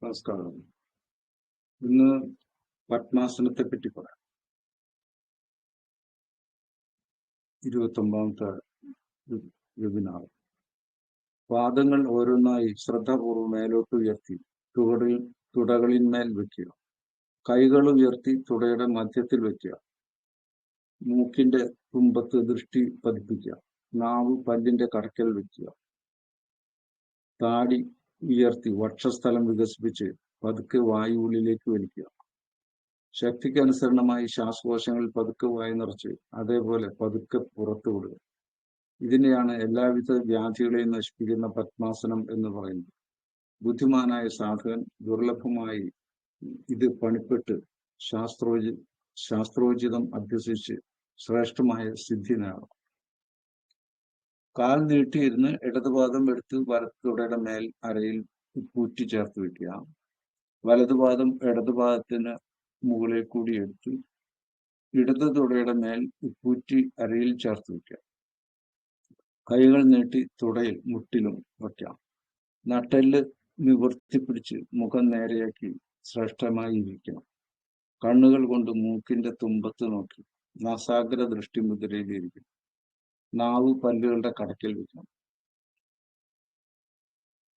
നമസ്കാരം. ഇന്ന് പത്മാസനത്തെ പറ്റി പറയാം. 29ാമത്തെ വെബിനാർ. പാദങ്ങൾ ഓരോന്നായി ശ്രദ്ധാപൂർവ്വം മേലോട്ട് ഉയർത്തി തുടകളിന്മേൽ വെക്കുക. കൈകൾ ഉയർത്തി തുടയുടെ മധ്യത്തിൽ വെക്കുക. മൂക്കിന്റെ തുമ്പത്ത് ദൃഷ്ടി പതിപ്പിക്കുക. നാവ് പല്ലിന്റെ കടക്കൽ വെക്കുക. താടി ഉയർത്തി വക്ഷസ്ഥലം വികസിപ്പിച്ച് പതുക്കെ വായു ഉള്ളിലേക്ക് വലിക്കുക. ശക്തിക്ക് അനുസരണമായി ശ്വാസകോശങ്ങളിൽ പതുക്കെ വായു നിറച്ച് അതേപോലെ പതുക്കെ പുറത്തു വിടുക. ഇതിനെയാണ് എല്ലാവിധ വ്യാധികളെയും നശിപ്പിക്കുന്ന പത്മാസനം എന്ന് പറയുന്നത്. ബുദ്ധിമാനായ സാധകൻ ദുർലഭമായി ഇത് പണിപ്പെട്ട് ശാസ്ത്രോചിതം അഭ്യസിച്ച് ശ്രേഷ്ഠമായ സിദ്ധി നേടണം. കാൽ നീട്ടിയിരുന്ന് ഇടതുപാദം എടുത്ത് വലതുതുടയുടെ മേൽ അരയിൽ പൂറ്റി ചേർത്ത് വയ്ക്കുക. വലതുപാദം ഇടതുപാദത്തിന് മുകളിൽ കൂടി എടുത്ത് ഇടതു തുടയുടെ മേൽ ഉപ്പൂറ്റി അരയിൽ ചേർത്ത് വയ്ക്കുക. കൈകൾ നീട്ടി തുടയിൽ മുട്ടിലും വയ്ക്കാം. നട്ടെല്ല് നിവർത്തിപ്പിടിച്ച് മുഖം നേരെയാക്കി ശ്രേഷ്ഠമായി ഇരിക്കണം. കണ്ണുകൾ കൊണ്ട് മൂക്കിന്റെ തുമ്പത്ത് നോക്കി നാസാഗ്ര ദൃഷ്ടി മുദ്രയിലിരിക്കണം. നാവ് പല്ലുകളുടെ കടക്കിൽ വയ്ക്കണം.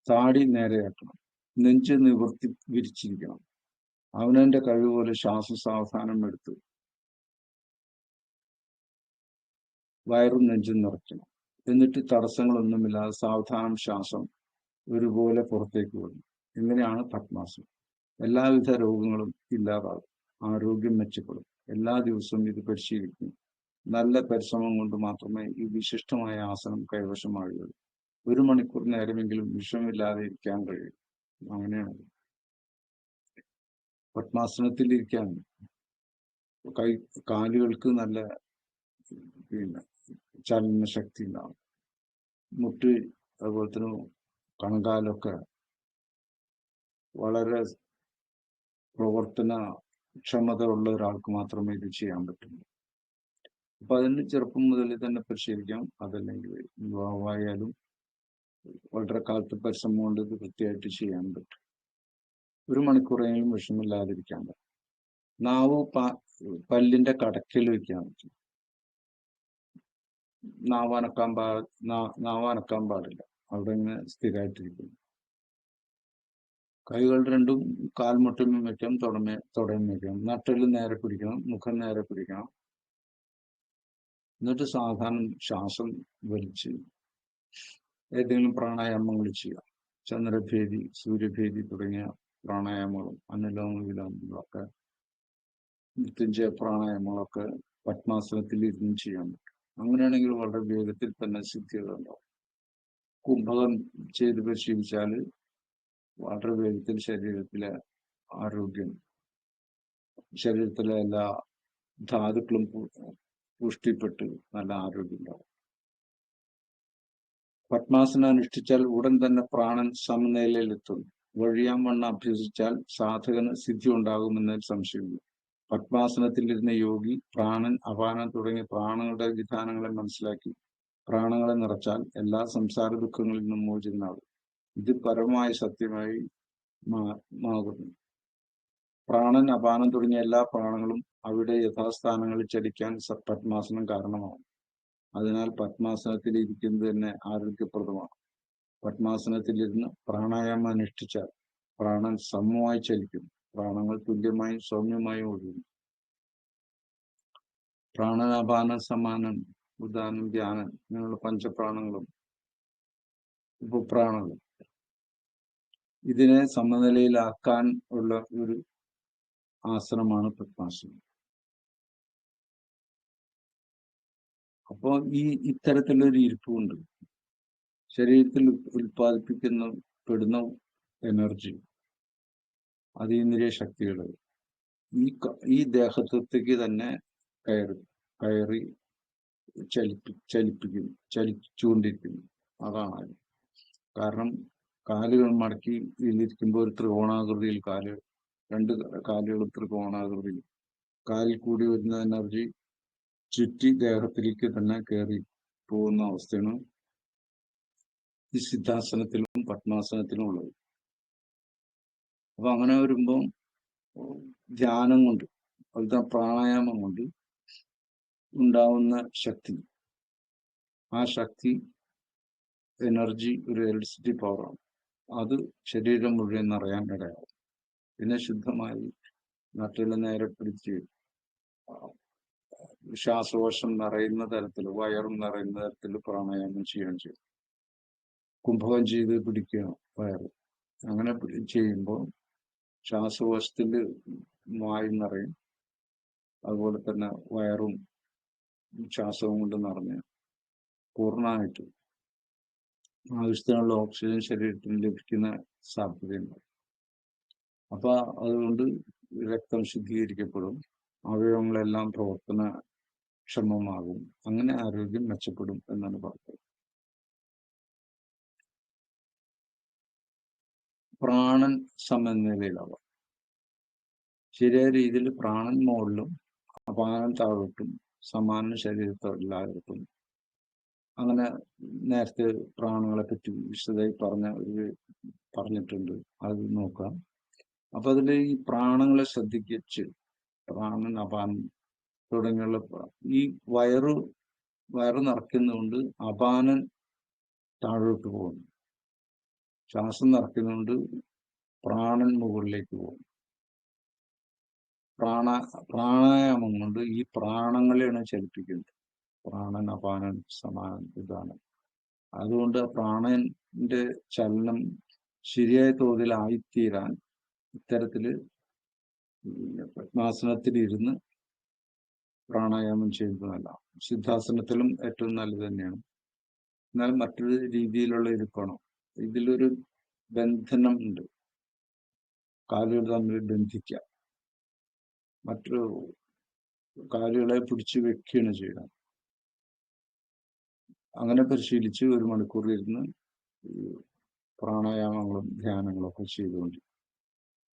താടി നേരെയാക്കണം. നെഞ്ച് നിവർത്തി വിരിച്ചിരിക്കണം. അവനവന്റെ കഴിവുപോലെ ശ്വാസം സാവധാനം എടുത്ത് വയറും നെഞ്ചും നിറയ്ക്കണം. എന്നിട്ട് തടസ്സങ്ങളൊന്നുമില്ലാതെ സാവധാനം ശ്വാസം ഒരുപോലെ പുറത്തേക്ക് വിടണം. ഇങ്ങനെയാണ് പത്മാസനം. എല്ലാവിധ രോഗങ്ങളും ഇല്ലാതാകും. ആരോഗ്യം മെച്ചപ്പെടും. എല്ലാ ദിവസവും ഇത് പരിശീലിക്കും. നല്ല പരിശ്രമം കൊണ്ട് മാത്രമേ ഈ വിശിഷ്ടമായ ആസനം കൈവശമാകുകയുള്ളൂ. 1 മണിക്കൂർ നേരമെങ്കിലും വിഷമില്ലാതെ ഇരിക്കാൻ കഴിയും. അങ്ങനെയാണ് പത്മാസനത്തിൽ ഇരിക്കാൻ. കാലുകൾക്ക് നല്ല ചലന ശക്തി ഉണ്ടാവും. മുട്ട് അതുപോലെ തന്നെ കണങ്കാലൊക്കെ വളരെ പ്രവർത്തന ക്ഷമത ഉള്ള ഒരാൾക്ക് മാത്രമേ ഇത് ചെയ്യാൻ പറ്റുള്ളൂ. അപ്പൊ അതിന് ചെറുപ്പം മുതൽ തന്നെ പരിശീലിക്കാം. അതല്ലെങ്കിൽ യുവാവായാലും വളരെ കാലത്ത് പരിശ്രമം കൊണ്ട് ഇത് കൃത്യമായിട്ട് ചെയ്യാൻ പറ്റും. 1 മണിക്കൂറെങ്കിലും വിഷമില്ലാതിരിക്കാൻ പറ്റും. നാവ് പല്ലിന്റെ കടക്കിൽ വെക്കാൻ പറ്റും. നാവനക്കാൻ പാടില്ല. അവിടെ ഇങ്ങനെ സ്ഥിരമായിട്ടിരിക്കുന്നു. കൈകൾ രണ്ടും കാൽമുട്ടിനും വയ്ക്കാം, തുടയും വയ്ക്കാം. നട്ടെല്ല് നേരെ പിടിക്കണം. മുഖം നേരെ പിടിക്കണം. എന്നിട്ട് സാധാരണ ശ്വാസം വലിച്ച് ഏതെങ്കിലും പ്രാണായാമങ്ങൾ ചെയ്യുക. ചന്ദ്രഭേദി, സൂര്യഭേദി തുടങ്ങിയ പ്രാണായാമങ്ങളും അനുലോമ വിലോമങ്ങളൊക്കെ മൃത്യുഞ്ജയ പ്രാണായാമങ്ങളൊക്കെ പത്മാസനത്തിൽ ഇരുന്ന് ചെയ്യാൻ പറ്റും. അങ്ങനെയാണെങ്കിൽ വളരെ വേഗത്തിൽ തന്നെ സിദ്ധികളുണ്ടാവും. കുംഭകം ചെയ്ത് പരിശീലിച്ചാൽ വളരെ വേഗത്തിൽ ശരീരത്തിലെ ആരോഗ്യം, ശരീരത്തിലെ എല്ലാ ധാതുക്കളും പുഷ്ടിപ്പെട്ട് നല്ല ആരോഗ്യം ഉണ്ടാവും. പത്മാസനം അനുഷ്ഠിച്ചാൽ ഉടൻ തന്നെ പ്രാണൻ സമനിലയിലെത്തുന്നു. വഴിയാൻ വണ്ണം അഭ്യസിച്ചാൽ സാധകന് സിദ്ധി ഉണ്ടാകുമെന്നതിൽ സംശയമില്ല. പത്മാസനത്തിലിരുന്ന യോഗി പ്രാണൻ, അപാനം തുടങ്ങിയ പ്രാണങ്ങളുടെ വിധാനങ്ങളെ മനസ്സിലാക്കി പ്രാണങ്ങളെ നിറച്ചാൽ എല്ലാ സംസാര ദുഃഖങ്ങളിൽ നിന്നും മോചിതനാകും. ഇത് പരമമായ സത്യമായി മാറുന്നു. പ്രാണൻ, അപാനം തുടങ്ങിയ എല്ലാ പ്രാണങ്ങളും അവിടെ യഥാസ്ഥാനങ്ങളിൽ ചലിക്കാൻ പത്മാസനം കാരണമാകും. അതിനാൽ പത്മാസനത്തിൽ ഇരിക്കുന്നത് തന്നെ ആരോഗ്യപ്രദമാണ്. പത്മാസനത്തിലിരുന്ന് പ്രാണായാമം അനുഷ്ഠിച്ചാൽ പ്രാണൻ സമമായി ചലിക്കും. പ്രാണങ്ങൾ തുല്യമായും സൗമ്യമായും ഒഴുകുന്നു. പ്രാണനാപാന സമാനം, ഉദാനം, ധ്യാനം ഇങ്ങനെയുള്ള പഞ്ചപ്രാണങ്ങളും ഉപപ്രാണങ്ങളും ഇതിനെ സമനിലയിലാക്കാൻ ഉള്ള ഒരു ആസനമാണ് പത്മാസനം. അപ്പോൾ ഇത്തരത്തിലൊരു ഇരിപ്പുണ്ട്. ശരീരത്തിൽ ഉൽപ്പാദിപ്പിക്കപ്പെടുന്ന എനർജി, അതീന്ദ്രിയ ശക്തികൾ ഈ ദേഹത്തേക്ക് തന്നെ കയറി ചലിച്ചുകൊണ്ടിരിക്കുന്നു. അതാണ് കാരണം. കാലുകൾ മടക്കി ഇരിക്കുമ്പോൾ ഒരു ത്രികോണാകൃതിയിൽ രണ്ട് കാലുകൾ ത്രികോണാകൃതിയിൽ കാലിൽ കൂടി വരുന്ന എനർജി ചുറ്റി ദേഹത്തിലേക്ക് തന്നെ കയറി പോകുന്ന അവസ്ഥയാണ് ഈ സിദ്ധാസനത്തിലും പത്മാസനത്തിലും ഉള്ളത്. അപ്പൊ അങ്ങനെ വരുമ്പം ധ്യാനം കൊണ്ട്, അതുപോലെ പ്രാണായാമം കൊണ്ട് ഉണ്ടാവുന്ന ശക്തി, ആ ശക്തി എനർജി ഒരു ഇലക്ട്രിസിറ്റി പവറാണ്. അത് ശരീരം മുഴുവൻ നിറയാൻ ഇടയാവും. പിന്നെ ശുദ്ധമായി നട്ടിൽ നേരെ പിടിച്ച് ശ്വാസകോശം നിറയുന്ന തരത്തിൽ, വയറും നിറയുന്ന തരത്തിൽ പ്രാണായാമം ചെയ്യുകയും ചെയ്യും. കുംഭകം ചെയ്ത് പിടിക്കുക വയറ്. അങ്ങനെ ചെയ്യുമ്പോൾ ശ്വാസകോശത്തിൽ വായു നിറയും, അതുപോലെ തന്നെ വയറും ശ്വാസവും കൊണ്ട് നിറഞ്ഞ് പൂർണ്ണമായിട്ട് ആവശ്യത്തിനുള്ള ഓക്സിജൻ ശരീരത്തിന് ലഭിക്കുന്ന സാധ്യതയുണ്ട്. അപ്പൊ അതുകൊണ്ട് രക്തം ശുദ്ധീകരിക്കപ്പെടും, അവയവങ്ങളെല്ലാം പ്രവർത്തനക്ഷമമാകും, അങ്ങനെ ആരോഗ്യം മെച്ചപ്പെടും എന്നാണ് പറഞ്ഞത്. പ്രാണൻ സമനിലയിലാവാം. ശരിയായ രീതിയിൽ പ്രാണൻ മുകളിലും അപാനം താഴോട്ടും സമാനം ശരീരത്തെല്ലായിടത്തും. അങ്ങനെ നേരത്തെ പ്രാണങ്ങളെ പറ്റി വിശദമായി പറഞ്ഞിട്ടുണ്ട്, അത് നോക്കാം. അപ്പൊ അതിൽ ഈ പ്രാണങ്ങളെ ശ്രദ്ധിച്ച് പ്രാണൻ അപാനം തുടങ്ങിയുള്ള ഈ വയറ് നിറയ്ക്കുന്നതുകൊണ്ട് അപാനൻ താഴോട്ട് പോകുന്നു, ശ്വാസം നിറയ്ക്കുന്നതുകൊണ്ട് പ്രാണൻ മുകളിലേക്ക് പോകും. പ്രാണായാമം കൊണ്ട് ഈ പ്രാണങ്ങളെയാണ് ചലിപ്പിക്കുന്നത്. പ്രാണൻ അപാനൻ സമാനം ഇതാണ്. അതുകൊണ്ട് പ്രാണന്റെ ചലനം ശരിയായ തോതിൽ ആയിത്തീരാൻ ഇത്തരത്തില് പത്മാസനത്തിലിരുന്ന് പ്രാണായാമം ചെയ്യുന്നതല്ല. സിദ്ധാസനത്തിലും ഏറ്റവും നല്ലത് തന്നെയാണ്. എന്നാൽ മറ്റൊരു രീതിയിലുള്ള ഇരിക്കണം. ഇതിലൊരു ബന്ധനം ഉണ്ട്, കാലുകൾ തമ്മിൽ ബന്ധിക്കുക, മറ്റൊരു കാലുകളെ പിടിച്ചു വെക്കുകയാണ് ചെയ്യുക. അങ്ങനെ പരിശീലിച്ച് 1 മണിക്കൂർ ഇരുന്ന് പ്രാണായാമങ്ങളും ധ്യാനങ്ങളും ഒക്കെ ചെയ്തുകൊണ്ടിരിക്കും.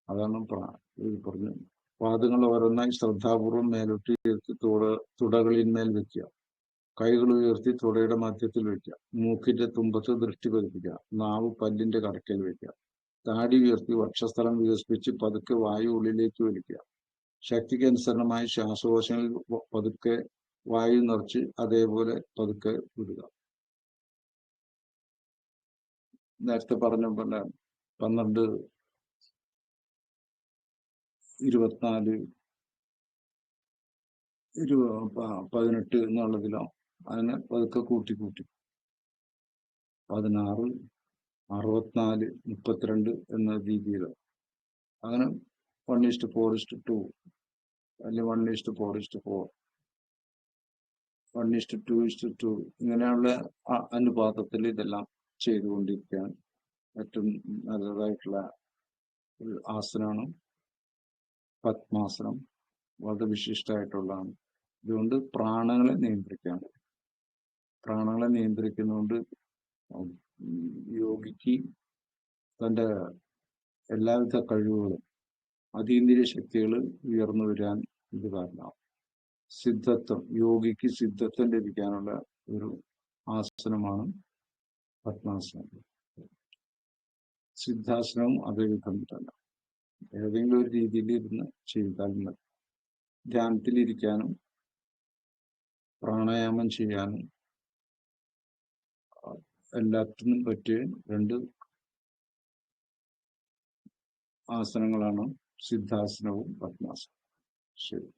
അതാണ് പറഞ്ഞു. പാദങ്ങൾ ഓരോന്നായി ശ്രദ്ധാപൂർവം മേലോട്ട് ഉയർത്തി തുടകളിന്മേൽ വെക്കുക. കൈകൾ ഉയർത്തി തുടയുടെ മധ്യത്തിൽ വെക്കുക. മൂക്കിന്റെ തുമ്പത്ത് ദൃഷ്ടി പതിപ്പിക്കുക. നാവ് പല്ലിന്റെ കടക്കൽ വെക്കുക. താടി ഉയർത്തി വക്ഷസ്ഥലം വികസിപ്പിച്ച് പതുക്കെ വായു ഉള്ളിലേക്ക് വലിക്കുക. ശക്തിക്ക് അനുസരണമായി ശ്വാസകോശങ്ങളിൽ പതുക്കെ വായു നിറച്ച് അതേപോലെ പതുക്കെ വിടുക. നേരത്തെ പറഞ്ഞ പോലെ 12, 24, 18 എന്നുള്ളതിലോ അതിനെ പതുക്കെ കൂട്ടി 16, 64, 32 എന്ന രീതിയിലോ അങ്ങനെ 1:4:2 അല്ലെങ്കിൽ 1:4:4, 1:2:2 ഇങ്ങനെയുള്ള അനുപാതത്തിൽ ഇതെല്ലാം ചെയ്തുകൊണ്ടിരിക്കാൻ ഏറ്റവും നല്ലതായിട്ടുള്ള ഒരു ആസനമാണ് പത്മാസനം. വളരെ വിശിഷ്ടമായിട്ടുള്ളതാണ്. ഇതുകൊണ്ട് പ്രാണങ്ങളെ നിയന്ത്രിക്കുന്നതുകൊണ്ട് യോഗിക്ക് തൻ്റെ എല്ലാവിധ കഴിവുകളും അതീന്ദ്രിയ ശക്തികൾ ഉയർന്നു വരാൻ ഇത് കാരണമാവും. യോഗിക്ക് സിദ്ധത്വം ലഭിക്കാനുള്ള ഒരു ആസനമാണ് പത്മാസനം. സിദ്ധാസനവും അതേ വിധം തന്നെ ഏതെങ്കിലും ഒരു രീതിയിൽ ഇരുന്ന് ചെയ്താൽ മതി. ധ്യാനത്തിലിരിക്കാനും പ്രാണായാമം ചെയ്യാനും എല്ലാത്തിനും പറ്റിയ 2 ആസനങ്ങളാണ് സിദ്ധാസനവും പത്മാസനവും. ശരി.